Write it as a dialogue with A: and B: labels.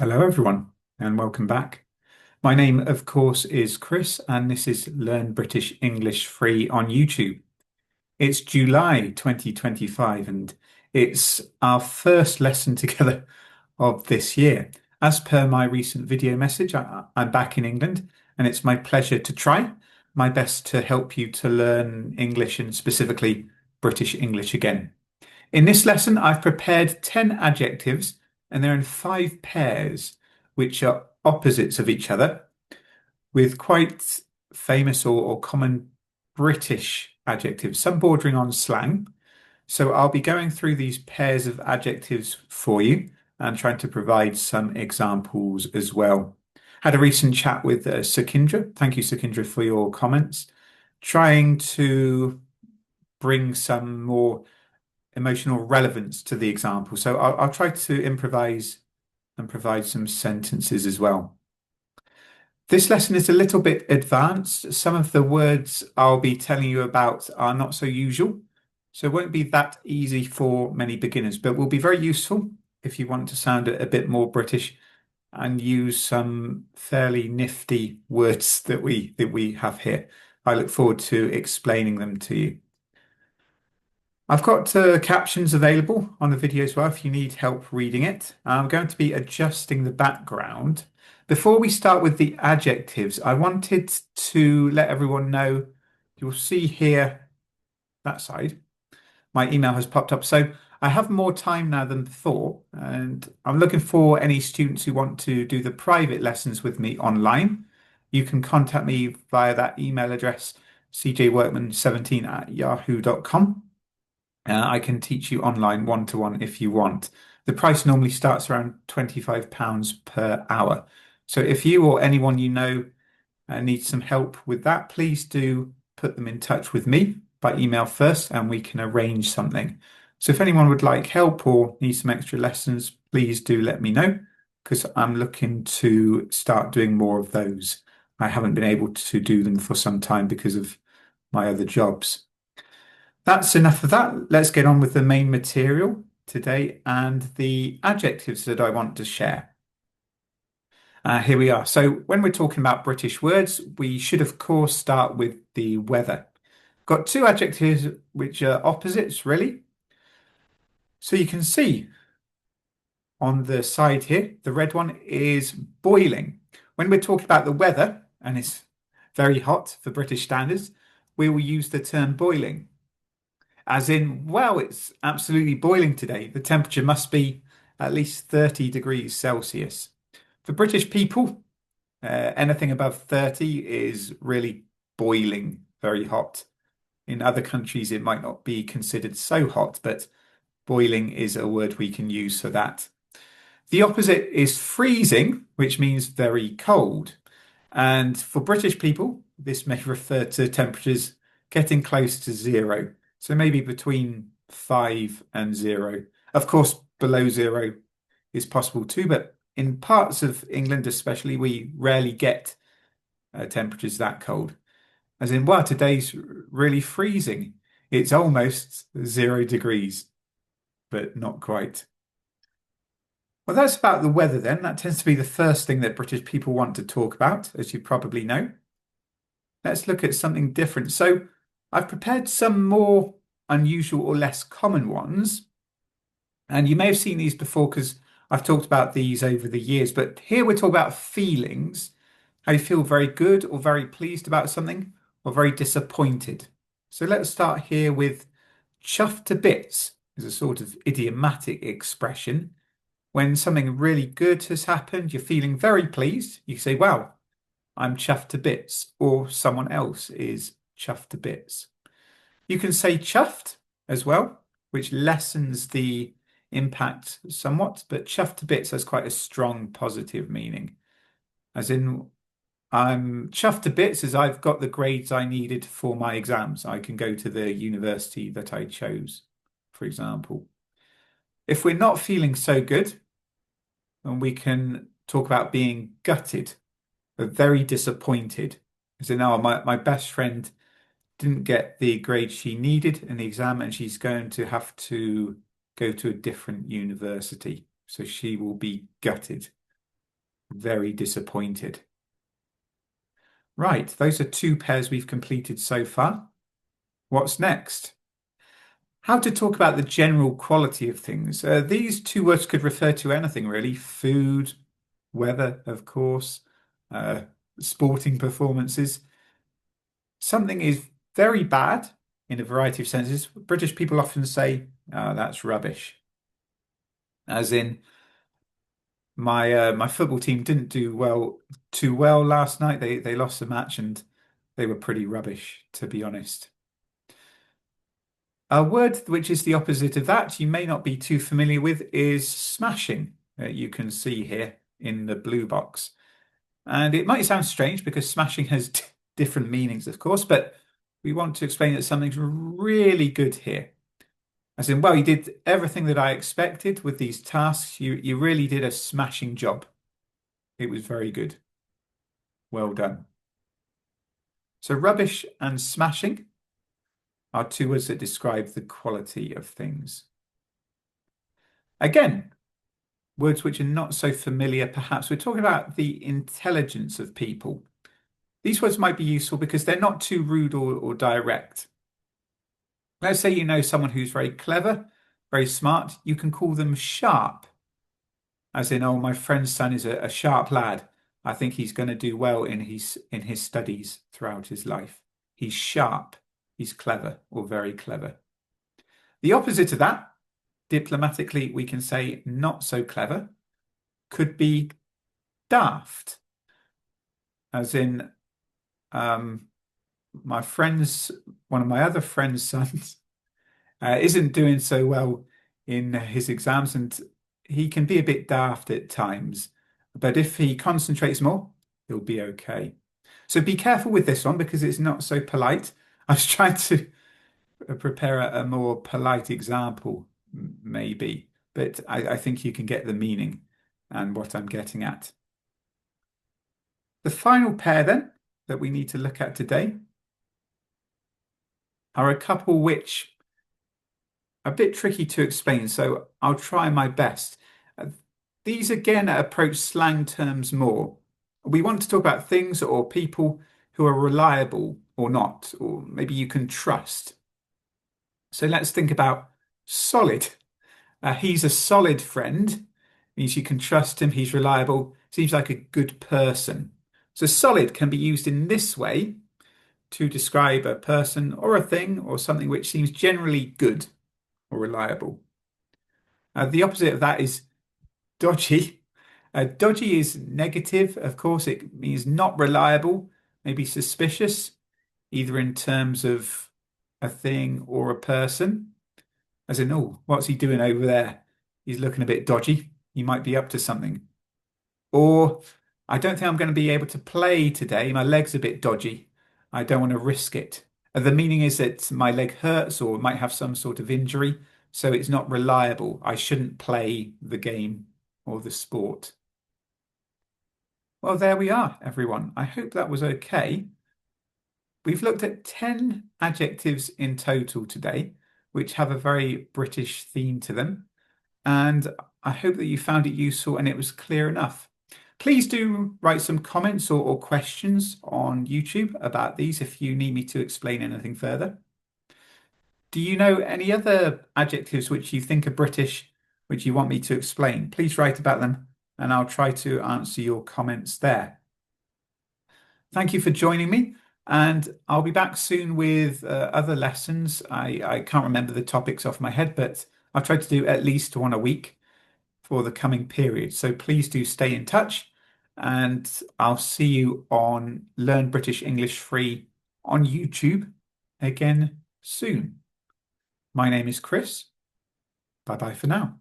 A: Hello, everyone, and welcome back. My name, of course, is Chris, and this is Learn British English Free on YouTube. It's July 2025, and it's our first lesson together of this year. As per my recent video message, I'm back in England, and it's my pleasure to try my best to help you to learn English and specifically British English again. In this lesson, I've prepared 10 adjectives and they're in five pairs, which are opposites of each other, with quite famous or common British adjectives, some bordering on slang. So I'll be going through these pairs of adjectives for you and trying to provide some examples as well. Had a recent chat with Sakindra. Thank you, Sakindra, for your comments. Trying to bring some more emotional relevance to the example. So I'll try to improvise and provide some sentences as well. This lesson is a little bit advanced. Some of the words I'll be telling you about are not so usual, so it won't be that easy for many beginners, but will be very useful if you want to sound a bit more British and use some fairly nifty words that we have here. I look forward to explaining them to you. I've got captions available on the video as well if you need help reading it. I'm going to be adjusting the background. Before we start with the adjectives, I wanted to let everyone know, you'll see here, that side, my email has popped up. So I have more time now than before, and I'm looking for any students who want to do the private lessons with me online. You can contact me via that email address, cjworkman17@yahoo.com. I can teach you online one-to-one if you want. The price normally starts around £25 per hour. So if you or anyone you know needs some help with that, please do put them in touch with me by email first and we can arrange something. So if anyone would like help or needs some extra lessons, please do let me know because I'm looking to start doing more of those. I haven't been able to do them for some time because of my other jobs. That's enough of that. Let's get on with the main material today and the adjectives that I want to share. Here we are. So when we're talking about British words, we should of course start with the weather. Got two adjectives which are opposites, really. So you can see on the side here, the red one is boiling. When we're talking about the weather, and it's very hot for British standards, we will use the term boiling. As in, wow, it's absolutely boiling today. The temperature must be at least 30 degrees Celsius. For British people, anything above 30 is really boiling, very hot. In other countries, it might not be considered so hot, but boiling is a word we can use for that. The opposite is freezing, which means very cold. And for British people, this may refer to temperatures getting close to zero. So maybe between 5 and 0. Of course, below 0 is possible too, but in parts of England especially, we rarely get temperatures that cold. As in, wow, today's really freezing. It's almost 0 degrees, but not quite. Well, that's about the weather then. That tends to be the first thing that British people want to talk about, as you probably know. Let's look at something different. So I've prepared some more unusual or less common ones. And you may have seen these before because I've talked about these over the years. But here we're talking about feelings. How you feel very good or very pleased about something or very disappointed. So let's start here with chuffed to bits is a sort of idiomatic expression. When something really good has happened, you're feeling very pleased. You say, wow, I'm chuffed to bits, or someone else is chuffed to bits. You can say chuffed as well, which lessens the impact somewhat, but chuffed to bits has quite a strong positive meaning. As in, I'm chuffed to bits as I've got the grades I needed for my exams. I can go to the university that I chose, for example. If we're not feeling so good, then we can talk about being gutted, very disappointed. As in, oh, my best friend didn't get the grade she needed in the exam and she's going to have to go to a different university. So she will be gutted. very disappointed. Right, those are two pairs we've completed so far. What's next? How to talk about the general quality of things. These two words could refer to anything really. Food, weather, of course, uh, sporting performances. Something is very bad in a variety of senses. British people often say, "Oh, that's rubbish." As in, my football team didn't do too well last night. They lost the match and they were pretty rubbish, to be honest. A word which is the opposite of that, you may not be too familiar with, is smashing. You can see here in the blue box. And it might sound strange because smashing has different meanings, of course, but we want to explain that something's really good here. As in, well, you did everything that I expected with these tasks. You really did a smashing job. It was very good. Well done. So rubbish and smashing are two words that describe the quality of things. Again, words which are not so familiar, perhaps. We're talking about the intelligence of people. These words might be useful because they're not too rude or direct. Let's say you know someone who's very clever, very smart. You can call them sharp, as in, oh, my friend's son is a sharp lad. I think he's going to do well in his studies throughout his life. He's sharp, he's clever, or very clever. The opposite of that, diplomatically, we can say not so clever, could be daft, as in my friend's one of my other friend's sons isn't doing so well in his exams, and he can be a bit daft at times. But if he concentrates more, he'll be okay. So be careful with this one because it's not so polite. I was trying to prepare a more polite example, maybe, but I think you can get the meaning and what I'm getting at. The final pair then that we need to look at today are a couple which are a bit tricky to explain, so I'll try my best. Uh, These again approach slang terms more. We want to talk about things or people who are reliable or not, or maybe you can trust. So let's think about solid. He's a solid friend, means you can trust him, he's reliable, seems like a good person. So solid can be used in this way to describe a person or a thing or something which seems generally good or reliable. The opposite of that is dodgy. Dodgy is negative, of course, it means not reliable, maybe suspicious, either in terms of a thing or a person. As in, oh, what's he doing over there? He's looking a bit dodgy. He might be up to something. Or, I don't think I'm going to be able to play today. My leg's a bit dodgy. I don't want to risk it. The meaning is that my leg hurts or might have some sort of injury, so it's not reliable. I shouldn't play the game or the sport. Well, there we are, everyone. I hope that was okay. We've looked at 10 adjectives in total today, which have a very British theme to them. And I hope that you found it useful and it was clear enough. Please do write some comments or questions on YouTube about these if you need me to explain anything further. Do you know any other adjectives which you think are British, which you want me to explain? Please write about them and I'll try to answer your comments there. Thank you for joining me, and I'll be back soon with other lessons. I can't remember the topics off my head, but I'll try to do at least one a week for the coming period. So please do stay in touch, and I'll see you on Learn British English Free on YouTube again soon. My name is Chris. Bye bye for now.